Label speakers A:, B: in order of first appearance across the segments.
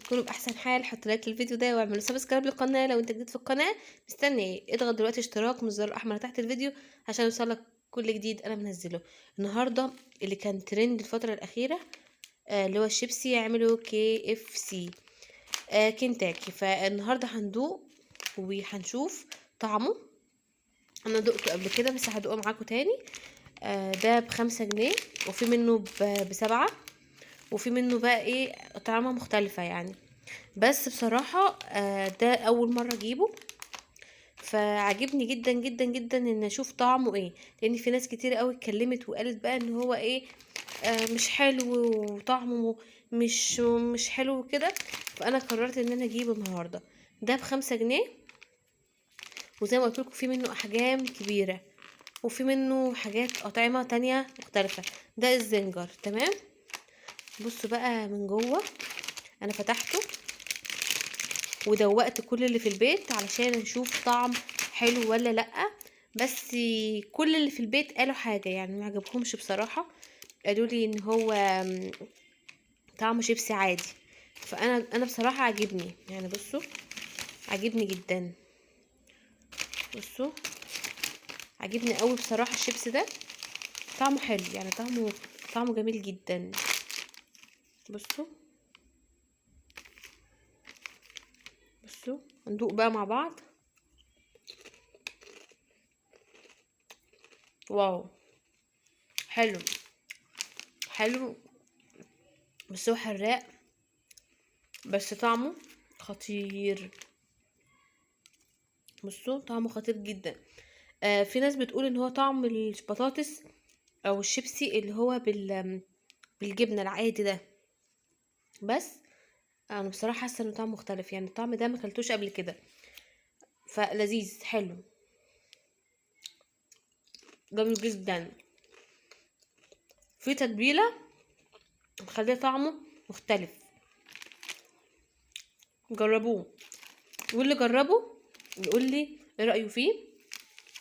A: تكونوا باحسن حال. حط لايك للفيديو ده واعملوا سبسكرايب للقناه لو انت جديد في القناه. مستني ايه؟ اضغط دلوقتي اشتراك من الزر الاحمر تحت الفيديو عشان يوصلك كل جديد انا منزله. النهارده اللي كان ترند الفتره الاخيره اللي هو الشيبسي، يعملوا KFC كنتاكي. فالنهارده هندوق وهنشوف طعمه. انا دقته قبل كده بس هدوقه معاكم تاني. ده ب5 جنيه، وفي منه ب7، وفي منه بقى ايه طعمه مختلفة يعني. بس بصراحة ده اول مرة اجيبه، فعجبني جدا جدا جدا ان اشوف طعمه ايه، لان في ناس كتير قوي اتكلمت وقالت بقى ان هو ايه مش حلو وطعمه مش حلو كده. فانا قررت ان انا اجيبه النهارده. ده ب5 جنيه، وزي ما قلت لكم في منه احجام كبيره، وفي منه حاجات اطعمه تانية مختلفه. ده الزنجر تمام. بصوا بقى من جوه، انا فتحته ودوقت كل اللي في البيت علشان نشوف طعم حلو ولا لا. بس كل اللي في البيت قالوا حاجه يعني ما عجبهمش بصراحه. قالوا لي ان هو طعمه شيبسي عادي. فانا بصراحه عجبني يعني. بصوا عجبني جدا. بصوا عجبني قوي بصراحه الشيبسي ده. طعمه حلو يعني، طعمه جميل جدا. بصوا هندوق بقى مع بعض. واو، حلو حلو، بس هو حراق، بس طعمه خطير. بصوا طعمه خطير جدا. في ناس بتقول ان هو طعم البطاطس او الشيبسي اللي هو بالجبنه العادي ده. بس انا بصراحه حاسه انه طعم مختلف يعني. الطعم ده ما اكلتوش قبل كده، فلذيذ حلو جميل جدا. في تتبيله مخليه طعمه مختلف. جربوه، واللي جربه يقول لي ايه رايه فيه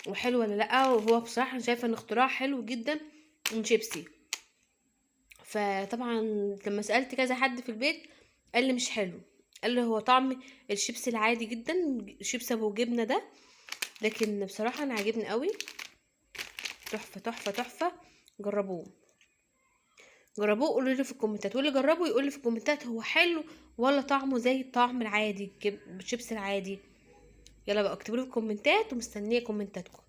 A: وحلو ولا لا. وهو بصراحه انا شايفه ان اختراع حلو جدا من شيبسي. فطبعا لما سالت كذا حد في البيت قال لي مش حلو، قال لي هو طعم الشيبسي العادي جدا، شيبسي ابو جبنه ده. لكن بصراحه انا عاجبني قوي، تحفه تحفه تحفه. جربوه جربوه، قولوا لي في الكومنتات، واللي جربه يقول لي في الكومنتات هو حلو ولا طعمه زي الطعم العادي الشيبسي العادي. يلا بقى اكتبوا لي في الكومنتات، ومستنيه كومنتاتكم.